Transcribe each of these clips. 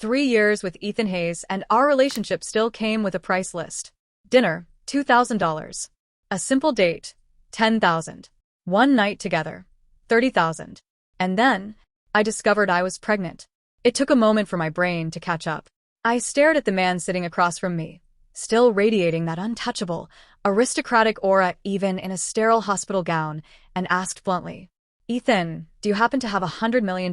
3 years with Ethan Hayes, and our relationship still came with a price list. Dinner, $2,000. A simple date, $10,000. One night together, $30,000. And then, I discovered I was pregnant. It took a moment for my brain to catch up. I stared at the man sitting across from me, still radiating that untouchable, aristocratic aura even in a sterile hospital gown, and asked bluntly, "Ethan, do you happen to have $100 million?"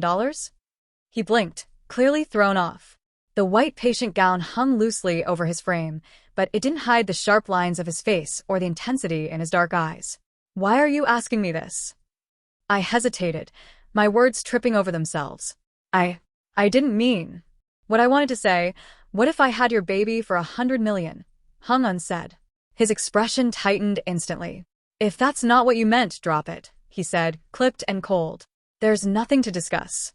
He blinked, clearly thrown off. The white patient gown hung loosely over his frame, but it didn't hide the sharp lines of his face or the intensity in his dark eyes. "Why are you asking me this?" I hesitated, my words tripping over themselves. I didn't mean. What I wanted to say, what if I had your baby for $100 million, hung unsaid. His expression tightened instantly. "If that's not what you meant, drop it," he said, clipped and cold. "There's nothing to discuss."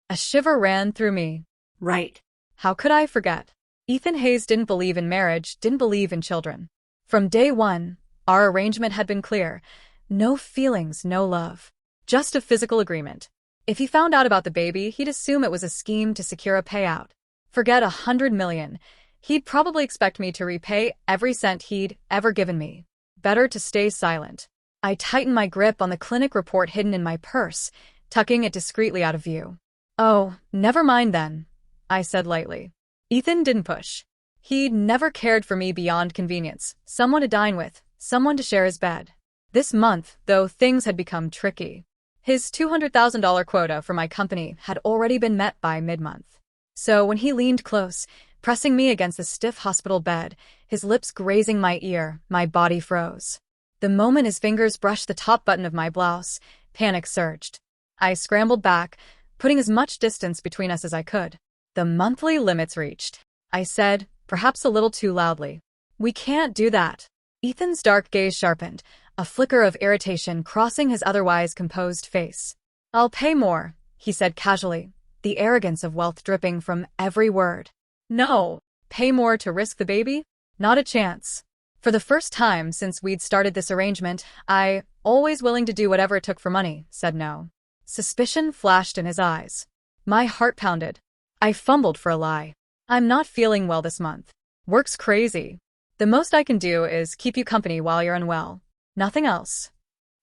A shiver ran through me. Right. How could I forget? Ethan Hayes didn't believe in marriage, didn't believe in children. From day one, our arrangement had been clear. No feelings, no love. Just a physical agreement. If he found out about the baby, he'd assume it was a scheme to secure a payout. Forget $100 million. He'd probably expect me to repay every cent he'd ever given me. Better to stay silent. I tightened my grip on the clinic report hidden in my purse, tucking it discreetly out of view. "Oh, never mind then," I said lightly. Ethan didn't push. He'd never cared for me beyond convenience, someone to dine with, someone to share his bed. This month, though, things had become tricky. His $200,000 quota for my company had already been met by mid-month. So when he leaned close, pressing me against the stiff hospital bed, his lips grazing my ear, my body froze. The moment his fingers brushed the top button of my blouse, panic surged. I scrambled back, putting as much distance between us as I could. "The monthly limit's reached," I said, perhaps a little too loudly. "We can't do that." Ethan's dark gaze sharpened, a flicker of irritation crossing his otherwise composed face. "I'll pay more," he said casually, the arrogance of wealth dripping from every word. "No. Pay more to risk the baby? Not a chance." For the first time since we'd started this arrangement, I, always willing to do whatever it took for money, said no. Suspicion flashed in his eyes. My heart pounded. I fumbled for a lie. "I'm not feeling well this month. Work's crazy. The most I can do is keep you company while you're unwell. Nothing else."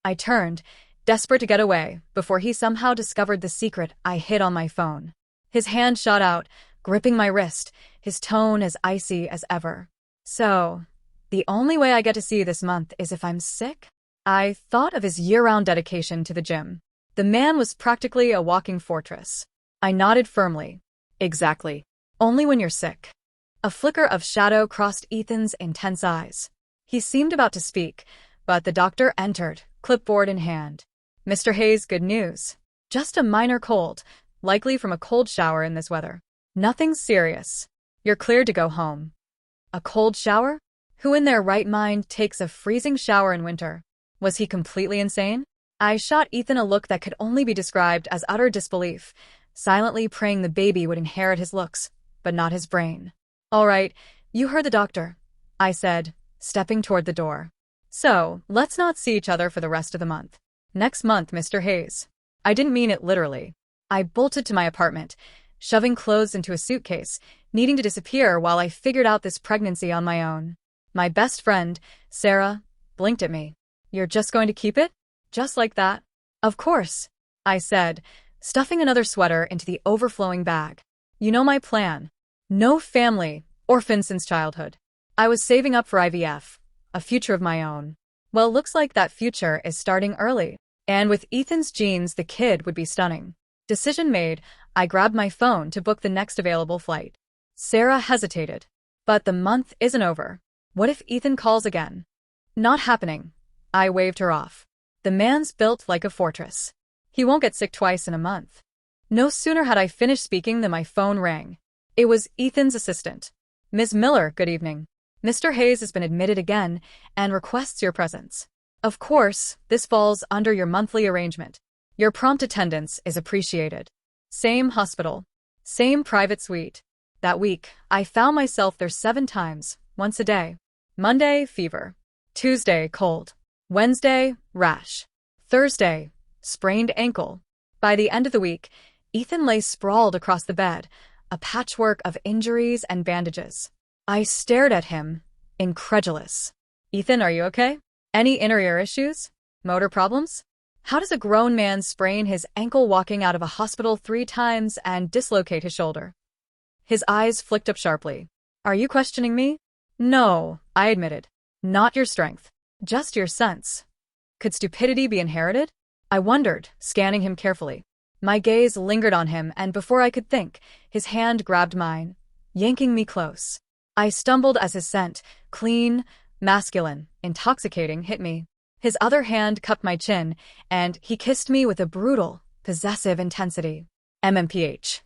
I turned, desperate to get away, before he somehow discovered the secret I hid on my phone. His hand shot out, gripping my wrist, his tone as icy as ever. "So, the only way I get to see you this month is if I'm sick?" I thought of his year-round dedication to the gym. The man was practically a walking fortress. I nodded firmly. "Exactly. Only when you're sick." A flicker of shadow crossed Ethan's intense eyes. He seemed about to speak, but the doctor entered, clipboard in hand. "Mr. Hayes, good news. Just a minor cold, likely from a cold shower in this weather. Nothing serious. You're cleared to go home." A cold shower? Who in their right mind takes a freezing shower in winter? Was he completely insane? I shot Ethan a look that could only be described as utter disbelief, silently praying the baby would inherit his looks, but not his brain. "All right, you heard the doctor," I said, stepping toward the door. "So, let's not see each other for the rest of the month. Next month, Mr. Hayes." I didn't mean it literally. I bolted to my apartment, shoving clothes into a suitcase, needing to disappear while I figured out this pregnancy on my own. My best friend, Sarah, blinked at me. "You're just going to keep it? Just like that?" "Of course," I said, stuffing another sweater into the overflowing bag. "You know my plan. No family, orphan since childhood. I was saving up for IVF, a future of my own. Well, looks like that future is starting early. And with Ethan's genes, the kid would be stunning." Decision made, I grabbed my phone to book the next available flight. Sarah hesitated. "But the month isn't over. What if Ethan calls again?" "Not happening." I waved her off. "The man's built like a fortress. He won't get sick twice in a month." No sooner had I finished speaking than my phone rang. It was Ethan's assistant. "Ms. Miller, good evening. Mr. Hayes has been admitted again and requests your presence. Of course, this falls under your monthly arrangement. Your prompt attendance is appreciated." Same hospital. Same private suite. That week, I found myself there 7 times, once a day. Monday, fever. Tuesday, cold. Wednesday, rash. Thursday, sprained ankle. By the end of the week, Ethan lay sprawled across the bed, a patchwork of injuries and bandages. I stared at him, incredulous. Ethan, are you okay? Any inner ear issues? Motor problems? How does a grown man sprain his ankle walking out of a hospital 3 times and dislocate his shoulder? His eyes flicked up sharply. Are you questioning me? No, I admitted. Not your strength. Just your sense. Could stupidity be inherited? I wondered, scanning him carefully. My gaze lingered on him, and before I could think, his hand grabbed mine, yanking me close. I stumbled as his scent, clean, masculine, intoxicating, hit me. His other hand cupped my chin, and he kissed me with a brutal, possessive intensity. MMPH.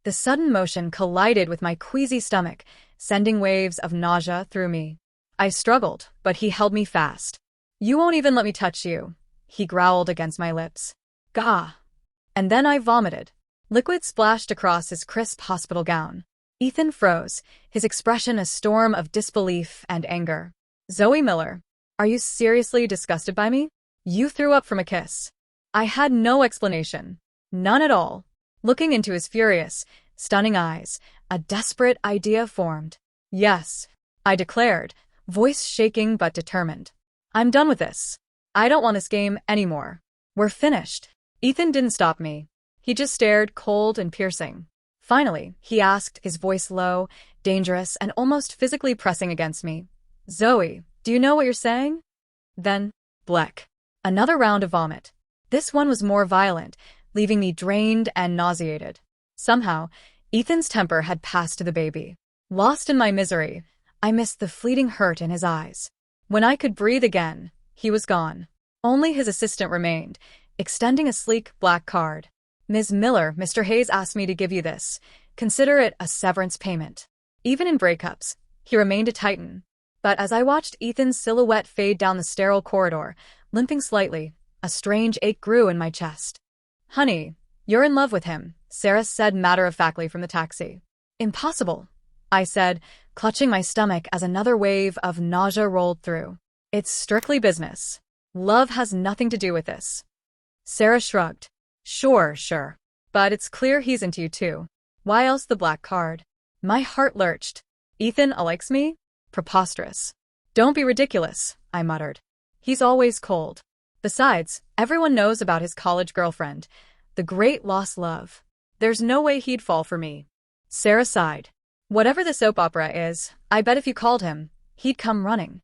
The sudden motion collided with my queasy stomach, sending waves of nausea through me. I struggled, but he held me fast. You won't even let me touch you, he growled against my lips. Gah! And then I vomited. Liquid splashed across his crisp hospital gown. Ethan froze, his expression a storm of disbelief and anger. Zoe Miller, are you seriously disgusted by me? You threw up from a kiss. I had no explanation. None at all. Looking into his furious, stunning eyes, a desperate idea formed. Yes, I declared, voice shaking but determined. I'm done with this. I don't want this game anymore. We're finished. Ethan didn't stop me. He just stared, cold and piercing. Finally, he asked, his voice low, dangerous, and almost physically pressing against me. Zoe, do you know what you're saying? Then, bleck. Another round of vomit. This one was more violent, leaving me drained and nauseated. Somehow, Ethan's temper had passed to the baby. Lost in my misery, I missed the fleeting hurt in his eyes. When I could breathe again, he was gone. Only his assistant remained, extending a sleek black card. Ms. Miller, Mr. Hayes asked me to give you this. Consider it a severance payment. Even in breakups, he remained a titan. But as I watched Ethan's silhouette fade down the sterile corridor, limping slightly, a strange ache grew in my chest. Honey, you're in love with him, Sarah said matter-of-factly from the taxi. Impossible, I said, clutching my stomach as another wave of nausea rolled through. It's strictly business. Love has nothing to do with this. Sarah shrugged. Sure. But it's clear he's into you too. Why else the black card? My heart lurched. Ethan likes me? Preposterous. Don't be ridiculous, I muttered. He's always cold. Besides, everyone knows about his college girlfriend, the great lost love. There's no way he'd fall for me. Sarah sighed. Whatever the soap opera is, I bet if you called him, he'd come running.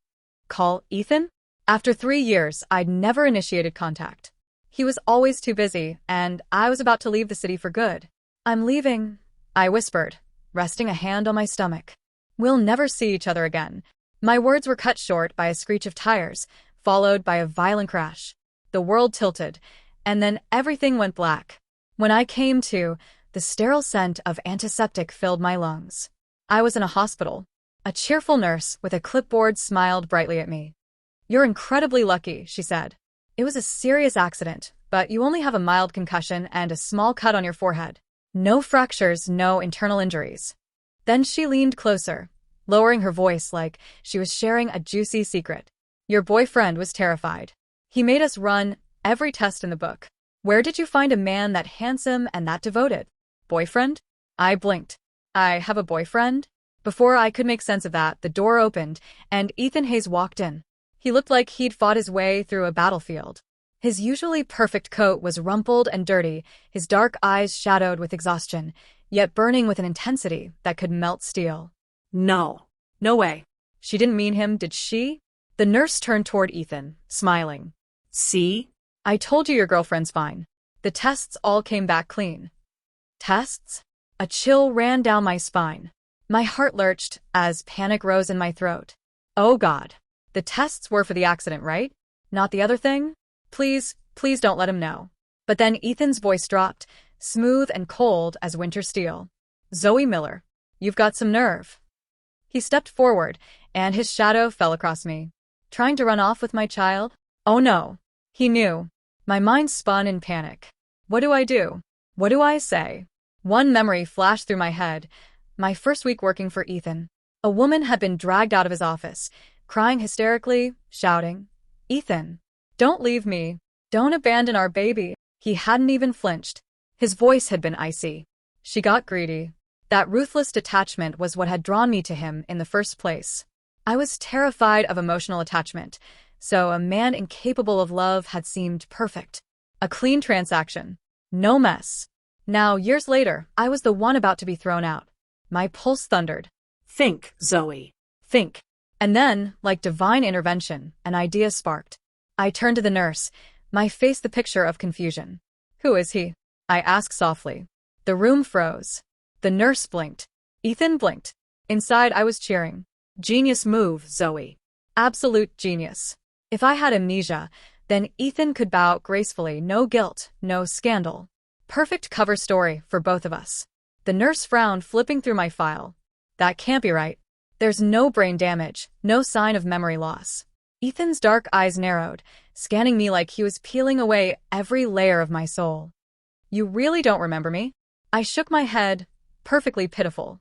Call Ethan? After 3 years, I'd never initiated contact. He was always too busy, and I was about to leave the city for good. I'm leaving, I whispered, resting a hand on my stomach. We'll never see each other again. My words were cut short by a screech of tires, followed by a violent crash. The world tilted, and then everything went black. When I came to, the sterile scent of antiseptic filled my lungs. I was in a hospital. A cheerful nurse with a clipboard smiled brightly at me. You're incredibly lucky, she said. It was a serious accident, but you only have a mild concussion and a small cut on your forehead. No fractures, no internal injuries. Then she leaned closer, lowering her voice like she was sharing a juicy secret. Your boyfriend was terrified. He made us run every test in the book. Where did you find a man that handsome and that devoted? Boyfriend? I blinked. I have a boyfriend? Before I could make sense of that, the door opened, and Ethan Hayes walked in. He looked like he'd fought his way through a battlefield. His usually perfect coat was rumpled and dirty, his dark eyes shadowed with exhaustion, yet burning with an intensity that could melt steel. No way. She didn't mean him, did she? The nurse turned toward Ethan, smiling. See? I told you your girlfriend's fine. The tests all came back clean. Tests? A chill ran down my spine. My heart lurched as panic rose in my throat. Oh God. The tests were for the accident, right? Not the other thing? Please don't let him know. But then Ethan's voice dropped, smooth and cold as winter steel. Zoe Miller, you've got some nerve. He stepped forward, and his shadow fell across me. Trying to run off with my child? Oh no. He knew. My mind spun in panic. What do I do? What do I say? One memory flashed through my head. My first week working for Ethan. A woman had been dragged out of his office, crying hysterically, shouting, Ethan, don't leave me. Don't abandon our baby. He hadn't even flinched. His voice had been icy. She got greedy. That ruthless detachment was what had drawn me to him in the first place. I was terrified of emotional attachment, so a man incapable of love had seemed perfect. A clean transaction. No mess. Now, years later, I was the one about to be thrown out. My pulse thundered. Think, Zoe. Think. And then, like divine intervention, an idea sparked. I turned to the nurse, my face the picture of confusion. Who is he? I asked softly. The room froze. The nurse blinked. Ethan blinked. Inside, I was cheering. Genius move, Zoe. Absolute genius. If I had amnesia, then Ethan could bow gracefully, no guilt, no scandal. Perfect cover story for both of us. The nurse frowned, flipping through my file. That can't be right. There's no brain damage, no sign of memory loss. Ethan's dark eyes narrowed, scanning me like he was peeling away every layer of my soul. You really don't remember me? I shook my head, perfectly pitiful.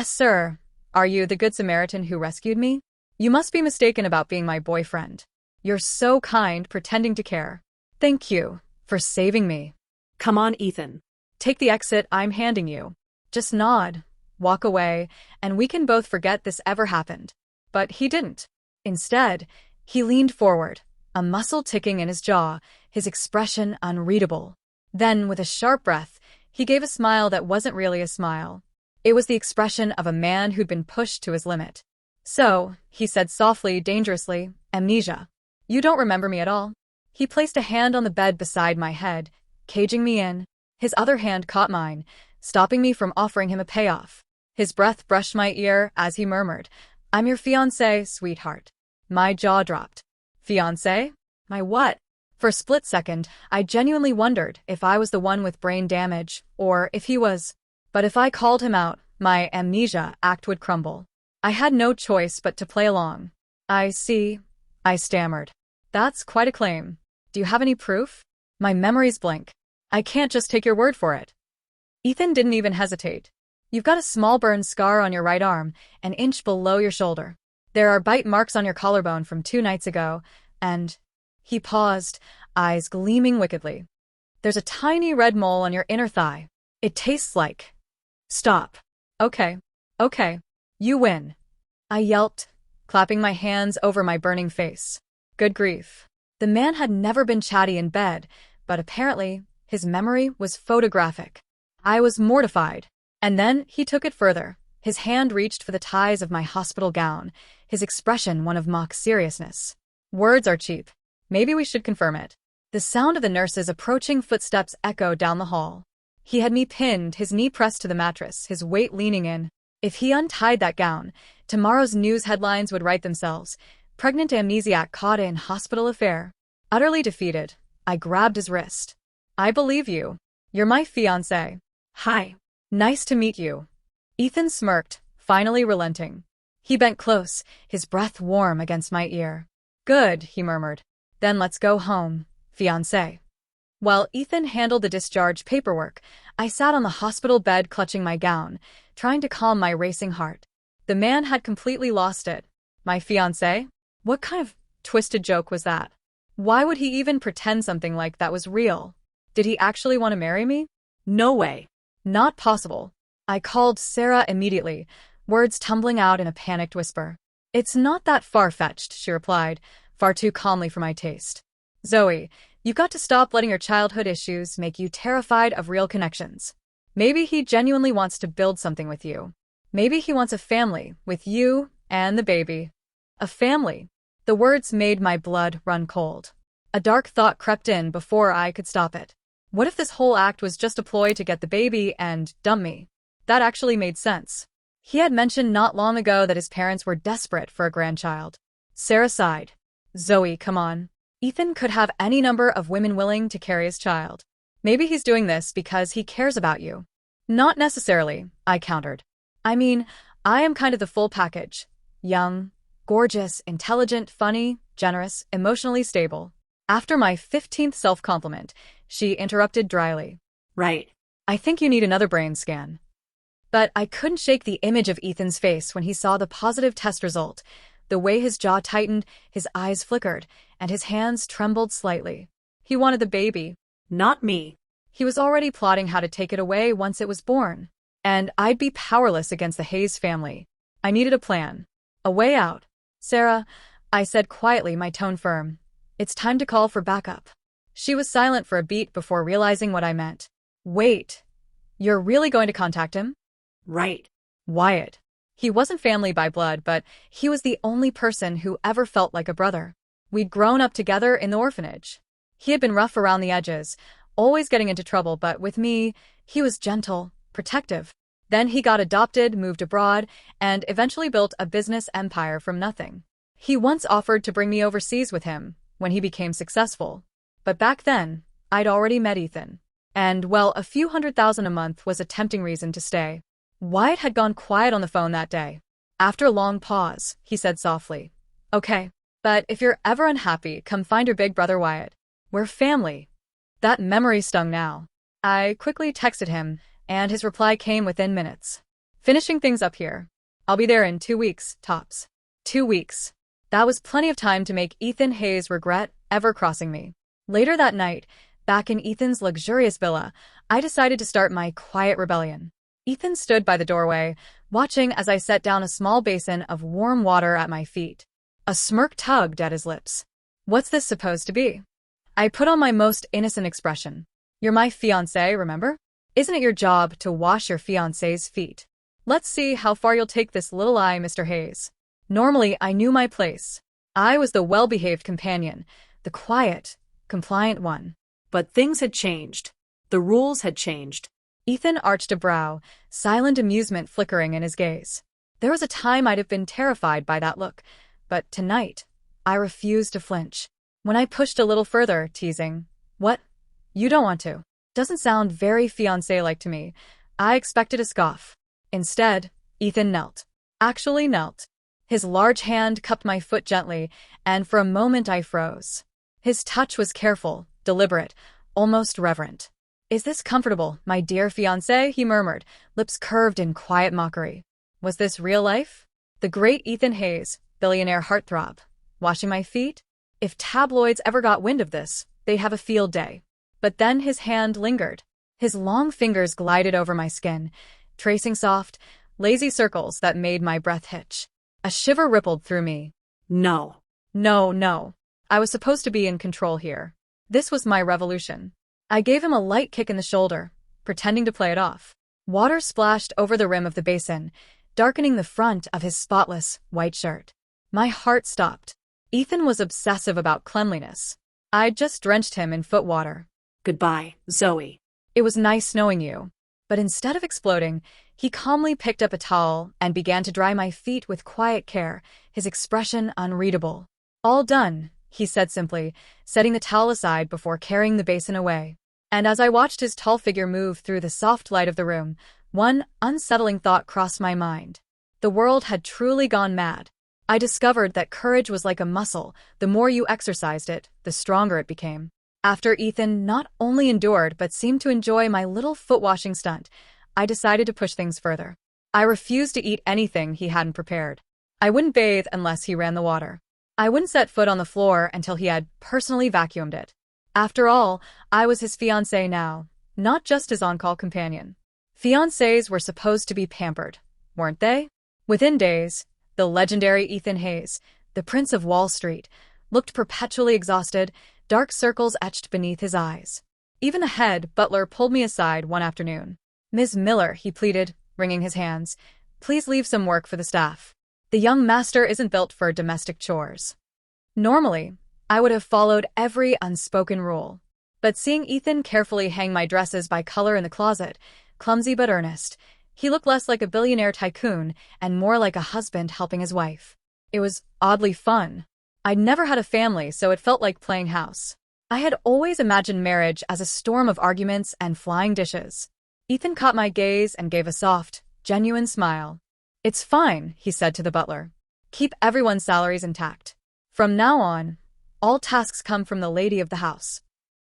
Sir, are you the Good Samaritan who rescued me? You must be mistaken about being my boyfriend. You're so kind, pretending to care. Thank you for saving me. Come on, Ethan. Take the exit I'm handing you. Just nod, walk away, and we can both forget this ever happened. But he didn't. Instead, he leaned forward, a muscle ticking in his jaw, his expression unreadable. Then, with a sharp breath, he gave a smile that wasn't really a smile. It was the expression of a man who'd been pushed to his limit. So, he said softly, dangerously, amnesia. You don't remember me at all? He placed a hand on the bed beside my head, caging me in. His other hand caught mine, stopping me from offering him a payoff. His breath brushed my ear as he murmured, I'm your fiancé, sweetheart. My jaw dropped. Fiancé? My what? For a split second, I genuinely wondered if I was the one with brain damage, or if he was. But if I called him out, my amnesia act would crumble. I had no choice but to play along. I see, I stammered. That's quite a claim. Do you have any proof? My memories blink. I can't just take your word for it. Ethan didn't even hesitate. You've got a small burn scar on your right arm, an inch below your shoulder. There are bite marks on your collarbone from 2 nights ago, and... He paused, eyes gleaming wickedly. There's a tiny red mole on your inner thigh. It tastes like... Stop. Okay. You win. I yelped, clapping my hands over my burning face. Good grief. The man had never been chatty in bed, but apparently, his memory was photographic. I was mortified. And then he took it further. His hand reached for the ties of my hospital gown, his expression one of mock seriousness. Words are cheap. Maybe we should confirm it. The sound of the nurse's approaching footsteps echoed down the hall. He had me pinned, his knee pressed to the mattress, his weight leaning in. If he untied that gown, tomorrow's news headlines would write themselves. Pregnant amnesiac caught in hospital affair. Utterly defeated, I grabbed his wrist. I believe you. You're my fiancé. Hi. Nice to meet you. Ethan smirked, finally relenting. He bent close, his breath warm against my ear. Good, he murmured. Then let's go home, fiancé. While Ethan handled the discharge paperwork, I sat on the hospital bed clutching my gown, trying to calm my racing heart. The man had completely lost it. My fiancé? What kind of twisted joke was that? Why would he even pretend something like that was real? Did he actually want to marry me? No way. Not possible. I called Sarah immediately, words tumbling out in a panicked whisper. It's not that far-fetched, she replied, far too calmly for my taste. Zoe, you've got to stop letting your childhood issues make you terrified of real connections. Maybe he genuinely wants to build something with you. Maybe he wants a family, with you and the baby. A family. The words made my blood run cold. A dark thought crept in before I could stop it. What if this whole act was just a ploy to get the baby and dump me? That actually made sense. He had mentioned not long ago that his parents were desperate for a grandchild. Sarah sighed. Zoe, come on. Ethan could have any number of women willing to carry his child. Maybe he's doing this because he cares about you. Not necessarily, I countered. I mean, I am kind of the full package. Young, gorgeous, intelligent, funny, generous, emotionally stable. After my 15th self-compliment, she interrupted dryly. Right. I think you need another brain scan. But I couldn't shake the image of Ethan's face when he saw the positive test result. The way his jaw tightened, his eyes flickered, and his hands trembled slightly. He wanted the baby. Not me. He was already plotting how to take it away once it was born. and I'd be powerless against the Hayes family. I needed a plan. A way out. Sarah, I said quietly, my tone firm. It's time to call for backup. She was silent for a beat before realizing what I meant. Wait. You're really going to contact him? Right. Wyatt. He wasn't family by blood, but he was the only person who ever felt like a brother. We'd grown up together in the orphanage. He had been rough around the edges, always getting into trouble, but with me, he was gentle, protective. Then he got adopted, moved abroad, and eventually built a business empire from nothing. He once offered to bring me overseas with him when he became successful. But back then, I'd already met Ethan. And, well, a few $100,000 a month was a tempting reason to stay. Wyatt had gone quiet on the phone that day. After a long pause, he said softly, "Okay, but if you're ever unhappy, come find your big brother Wyatt. We're family." That memory stung now. I quickly texted him, and his reply came within minutes. "Finishing things up here. I'll be there in 2 weeks, tops." 2 weeks. That was plenty of time to make Ethan Hayes regret ever crossing me. Later that night, back in Ethan's luxurious villa, I decided to start my quiet rebellion. Ethan stood by the doorway, watching as I set down a small basin of warm water at my feet. A smirk tugged at his lips. "What's this supposed to be?" I put on my most innocent expression. "You're my fiancé, remember? Isn't it your job to wash your fiancé's feet? Let's see how far you'll take this little lie, Mr. Hayes." Normally, I knew my place. I was the well-behaved companion, the quiet, compliant one. But things had changed. The rules had changed. Ethan arched a brow, silent amusement flickering in his gaze. There was a time I'd have been terrified by that look, but tonight, I refused to flinch. When I pushed a little further, teasing, "What? You don't want to?" Doesn't sound very fiancé-like to me. I expected a scoff. Instead, Ethan knelt. Actually knelt. His large hand cupped my foot gently, and for a moment I froze. His touch was careful, deliberate, almost reverent. "Is this comfortable, my dear fiancé?" he murmured, lips curved in quiet mockery. Was this real life? The great Ethan Hayes, billionaire heartthrob, washing my feet? If tabloids ever got wind of this, they'd have a field day. But then his hand lingered. His long fingers glided over my skin, tracing soft, lazy circles that made my breath hitch. A shiver rippled through me. No. No. I was supposed to be in control here. This was my revolution. I gave him a light kick in the shoulder, pretending to play it off. Water splashed over the rim of the basin, darkening the front of his spotless, white shirt. My heart stopped. Ethan was obsessive about cleanliness. I'd just drenched him in foot water. "Goodbye, Zoe." "It was nice knowing you." But instead of exploding, he calmly picked up a towel and began to dry my feet with quiet care, his expression unreadable. "All done," he said simply, setting the towel aside before carrying the basin away. And as I watched his tall figure move through the soft light of the room, one unsettling thought crossed my mind. The world had truly gone mad. I discovered that courage was like a muscle. The more you exercised it, the stronger it became. After Ethan not only endured but seemed to enjoy my little foot-washing stunt, I decided to push things further. I refused to eat anything he hadn't prepared. I wouldn't bathe unless he ran the water. I wouldn't set foot on the floor until he had personally vacuumed it. After all, I was his fiancée now, not just his on-call companion. Fiancés were supposed to be pampered, weren't they? Within days, the legendary Ethan Hayes, the Prince of Wall Street, looked perpetually exhausted, dark circles etched beneath his eyes. Even the head butler pulled me aside one afternoon. "Ms. Miller," he pleaded, wringing his hands, "please leave some work for the staff. The young master isn't built for domestic chores." Normally, I would have followed every unspoken rule. But seeing Ethan carefully hang my dresses by color in the closet, clumsy but earnest, he looked less like a billionaire tycoon and more like a husband helping his wife. It was oddly fun. I'd never had a family, so it felt like playing house. I had always imagined marriage as a storm of arguments and flying dishes. Ethan caught my gaze and gave a soft, genuine smile. "It's fine," he said to the butler. "Keep everyone's salaries intact. From now on, all tasks come from the lady of the house."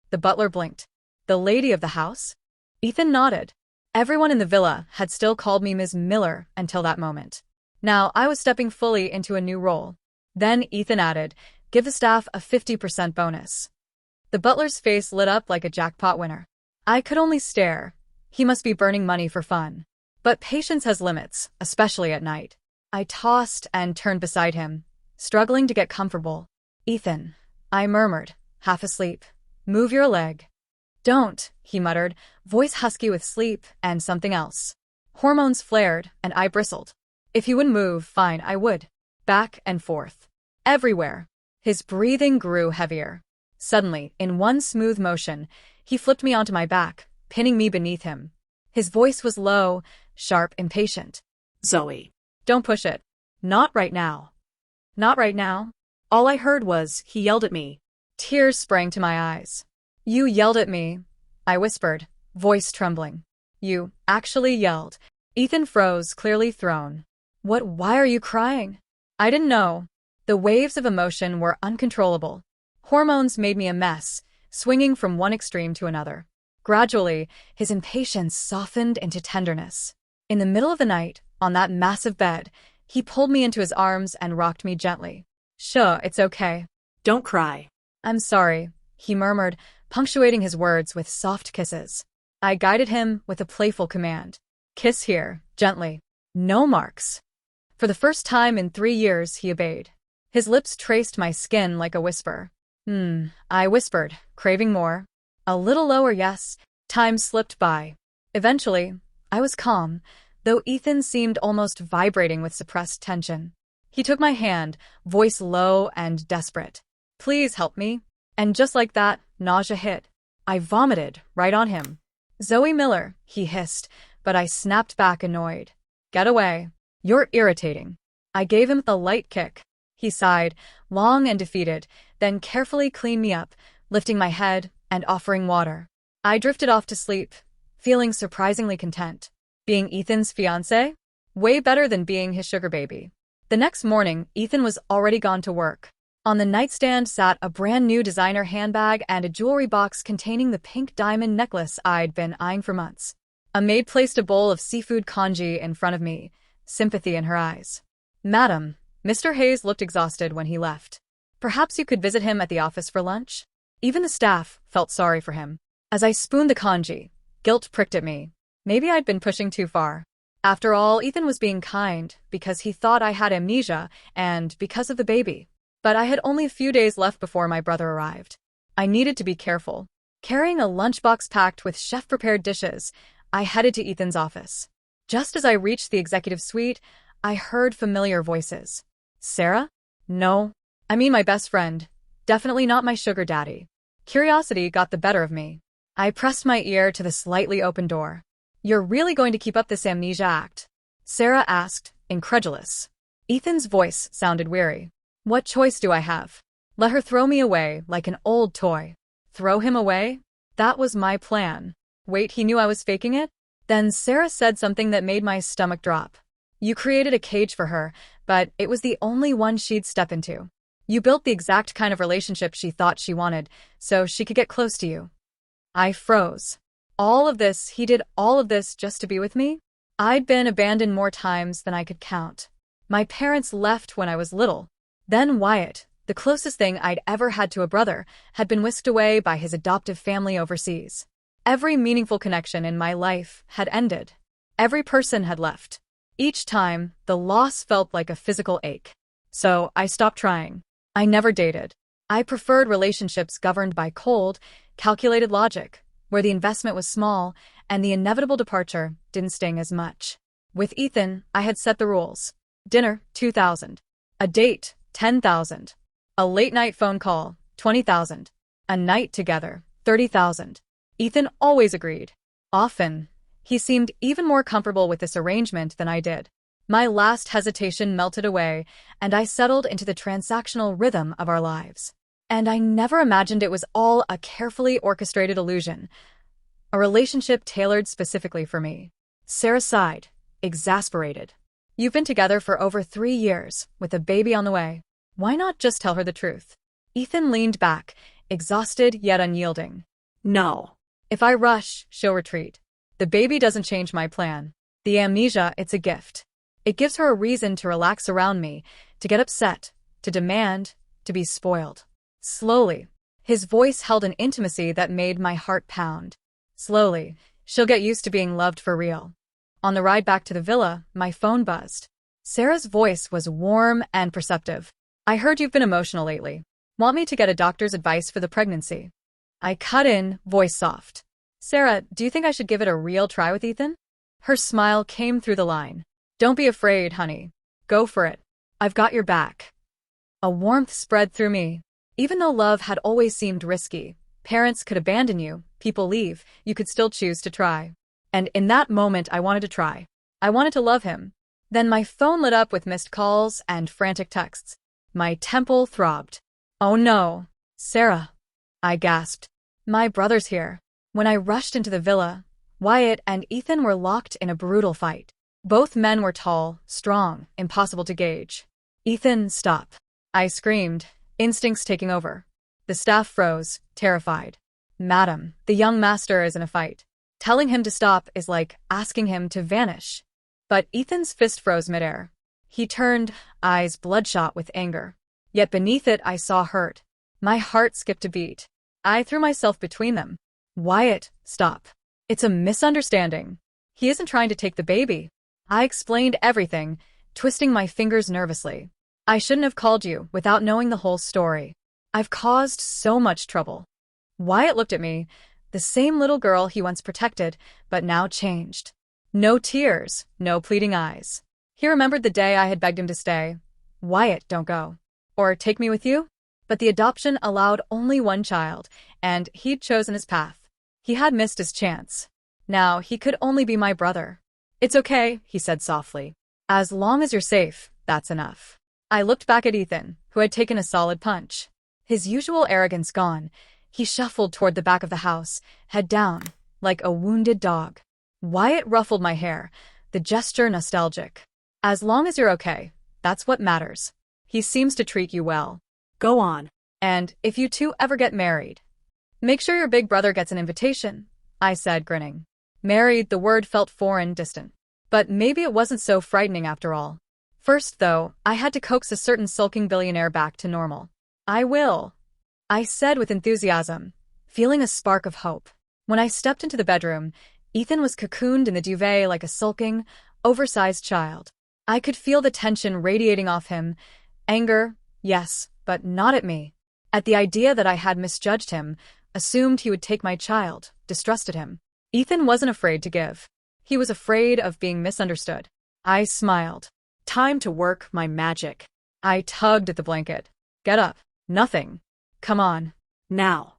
The butler blinked. "The lady of the house?" Ethan nodded. Everyone in the villa had still called me Ms. Miller until that moment. Now I was stepping fully into a new role. Then Ethan added, "Give the staff a 50% bonus." The butler's face lit up like a jackpot winner. I could only stare. He must be burning money for fun. But patience has limits, especially at night. I tossed and turned beside him, struggling to get comfortable. Ethan, I murmured, half asleep. Move your leg. Don't, he muttered, voice husky with sleep and something else. Hormones flared, and I bristled. If he wouldn't move, fine, I would. Back and forth. Everywhere. His breathing grew heavier. Suddenly, in one smooth motion, he flipped me onto my back, pinning me beneath him. His voice was low, sharp, impatient. Zoe. Don't push it. Not right now. Not right now. All I heard was, he yelled at me. Tears sprang to my eyes. You yelled at me, I whispered, voice trembling. You actually yelled. Ethan froze, clearly thrown. Why are you crying? I didn't know. The waves of emotion were uncontrollable. Hormones made me a mess, swinging from one extreme to another. Gradually, his impatience softened into tenderness. In the middle of the night, on that massive bed, he pulled me into his arms and rocked me gently. Sure, it's okay. Don't cry. I'm sorry, he murmured, punctuating his words with soft kisses. I guided him with a playful command. Kiss here, gently. No marks. For the first time in 3 years, he obeyed. His lips traced my skin like a whisper. I whispered, craving more. A little lower, yes. Time slipped by. Eventually, I was calm, though Ethan seemed almost vibrating with suppressed tension. He took my hand, voice low and desperate. Please help me. And just like that, nausea hit. I vomited right on him. Zoe Miller, he hissed, but I snapped back annoyed. Get away. You're irritating. I gave him a light kick. He sighed, long and defeated, then carefully cleaned me up, lifting my head and offering water. I drifted off to sleep, feeling surprisingly content. Being Ethan's fiancé? Way better than being his sugar baby. The next morning, Ethan was already gone to work. On the nightstand sat a brand new designer handbag and a jewelry box containing the pink diamond necklace I'd been eyeing for months. A maid placed a bowl of seafood congee in front of me, sympathy in her eyes. Madam, Mr. Hayes looked exhausted when he left. Perhaps you could visit him at the office for lunch? Even the staff felt sorry for him. As I spooned the congee, guilt pricked at me. Maybe I'd been pushing too far. After all, Ethan was being kind because he thought I had amnesia and because of the baby. But I had only a few days left before my brother arrived. I needed to be careful. Carrying a lunchbox packed with chef-prepared dishes, I headed to Ethan's office. Just as I reached the executive suite, I heard familiar voices. Sarah? No. I mean my best friend. Definitely not my sugar daddy. Curiosity got the better of me. I pressed my ear to the slightly open door. You're really going to keep up this amnesia act? Sarah asked, incredulous. Ethan's voice sounded weary. What choice do I have? Let her throw me away like an old toy. Throw him away? That was my plan. Wait, he knew I was faking it? Then Sarah said something that made my stomach drop. You created a cage for her, but it was the only one she'd step into. You built the exact kind of relationship she thought she wanted, so she could get close to you. I froze. He did all of this just to be with me? I'd been abandoned more times than I could count. My parents left when I was little. Then Wyatt, the closest thing I'd ever had to a brother, had been whisked away by his adoptive family overseas. Every meaningful connection in my life had ended. Every person had left. Each time, the loss felt like a physical ache. So I stopped trying. I never dated. I preferred relationships governed by cold, calculated logic, where the investment was small and the inevitable departure didn't sting as much. With Ethan, I had set the rules. Dinner, $2,000. A date, $10,000. A late-night phone call, $20,000. A night together, $30,000. Ethan always agreed. Often, he seemed even more comfortable with this arrangement than I did. My last hesitation melted away, and I settled into the transactional rhythm of our lives. And I never imagined it was all a carefully orchestrated illusion, a relationship tailored specifically for me. Sarah sighed, exasperated. You've been together for over 3 years, with a baby on the way. Why not just tell her the truth? Ethan leaned back, exhausted yet unyielding. No. If I rush, she'll retreat. The baby doesn't change my plan. The amnesia, it's a gift. It gives her a reason to relax around me, to get upset, to demand, to be spoiled. Slowly, his voice held an intimacy that made my heart pound. Slowly, she'll get used to being loved for real. On the ride back to the villa, my phone buzzed. Sarah's voice was warm and perceptive. I heard you've been emotional lately. Want me to get a doctor's advice for the pregnancy? I cut in, voice soft. Sarah, do you think I should give it a real try with Ethan? Her smile came through the line. Don't be afraid, honey. Go for it. I've got your back. A warmth spread through me. Even though love had always seemed risky, parents could abandon you, people leave, you could still choose to try. And in that moment, I wanted to try. I wanted to love him. Then my phone lit up with missed calls and frantic texts. My temple throbbed. Oh no. Sarah. I gasped. My brother's here. When I rushed into the villa, Wyatt and Ethan were locked in a brutal fight. Both men were tall, strong, impossible to gauge. Ethan, stop. I screamed, instincts taking over. The staff froze, terrified. Madam, the young master is in a fight. Telling him to stop is like asking him to vanish. But Ethan's fist froze midair. He turned, eyes bloodshot with anger. Yet beneath it I saw hurt. My heart skipped a beat. I threw myself between them. Wyatt, stop. It's a misunderstanding. He isn't trying to take the baby. I explained everything, twisting my fingers nervously. I shouldn't have called you without knowing the whole story. I've caused so much trouble. Wyatt looked at me, the same little girl he once protected, but now changed. No tears, no pleading eyes. He remembered the day I had begged him to stay. Wyatt, don't go. Or take me with you? But the adoption allowed only one child, and he'd chosen his path. He had missed his chance. Now he could only be my brother. It's okay, he said softly. As long as you're safe, that's enough. I looked back at Ethan, who had taken a solid punch. His usual arrogance gone, he shuffled toward the back of the house, head down, like a wounded dog. Wyatt ruffled my hair, the gesture nostalgic. As long as you're okay, that's what matters. He seems to treat you well. Go on. And if you two ever get married, make sure your big brother gets an invitation, I said, grinning. Married, the word felt foreign, distant. But maybe it wasn't so frightening after all. First, though, I had to coax a certain sulking billionaire back to normal. I will, I said with enthusiasm, feeling a spark of hope. When I stepped into the bedroom, Ethan was cocooned in the duvet like a sulking, oversized child. I could feel the tension radiating off him. Anger, yes, but not at me. At the idea that I had misjudged him, assumed he would take my child, distrusted him. Ethan wasn't afraid to give. He was afraid of being misunderstood. I smiled. Time to work my magic. I tugged at the blanket. Get up. Nothing. Come on. Now.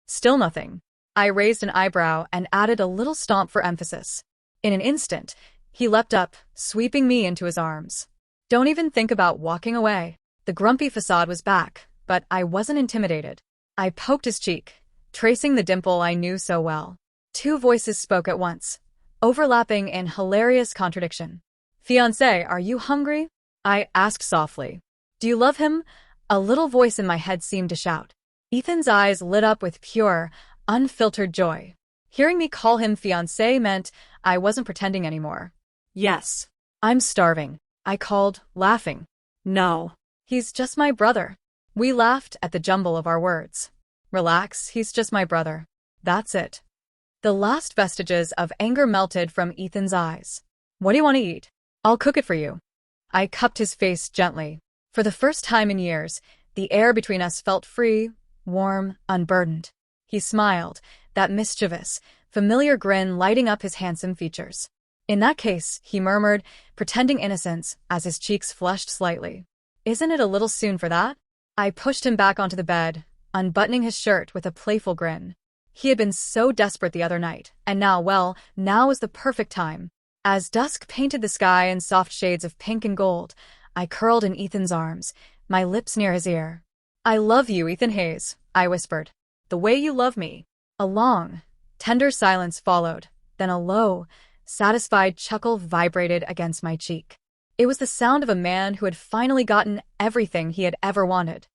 Still nothing. I raised an eyebrow and added a little stomp for emphasis. In an instant, he leapt up, sweeping me into his arms. Don't even think about walking away. The grumpy facade was back, but I wasn't intimidated. I poked his cheek, tracing the dimple I knew so well. Two voices spoke at once, overlapping in hilarious contradiction. Fiancé, are you hungry? I asked softly. Do you love him? A little voice in my head seemed to shout. Ethan's eyes lit up with pure, unfiltered joy. Hearing me call him fiancé meant I wasn't pretending anymore. Yes. I'm starving, I called, laughing. No. He's just my brother. We laughed at the jumble of our words. Relax, he's just my brother. That's it. The last vestiges of anger melted from Ethan's eyes. What do you want to eat? I'll cook it for you. I cupped his face gently. For the first time in years, the air between us felt free, warm, unburdened. He smiled, that mischievous, familiar grin lighting up his handsome features. In that case, he murmured, pretending innocence as his cheeks flushed slightly. Isn't it a little soon for that? I pushed him back onto the bed, unbuttoning his shirt with a playful grin. He had been so desperate the other night, and now was the perfect time. As dusk painted the sky in soft shades of pink and gold, I curled in Ethan's arms, my lips near his ear. I love you, Ethan Hayes, I whispered. The way you love me. A long, tender silence followed, then a low, satisfied chuckle vibrated against my cheek. It was the sound of a man who had finally gotten everything he had ever wanted.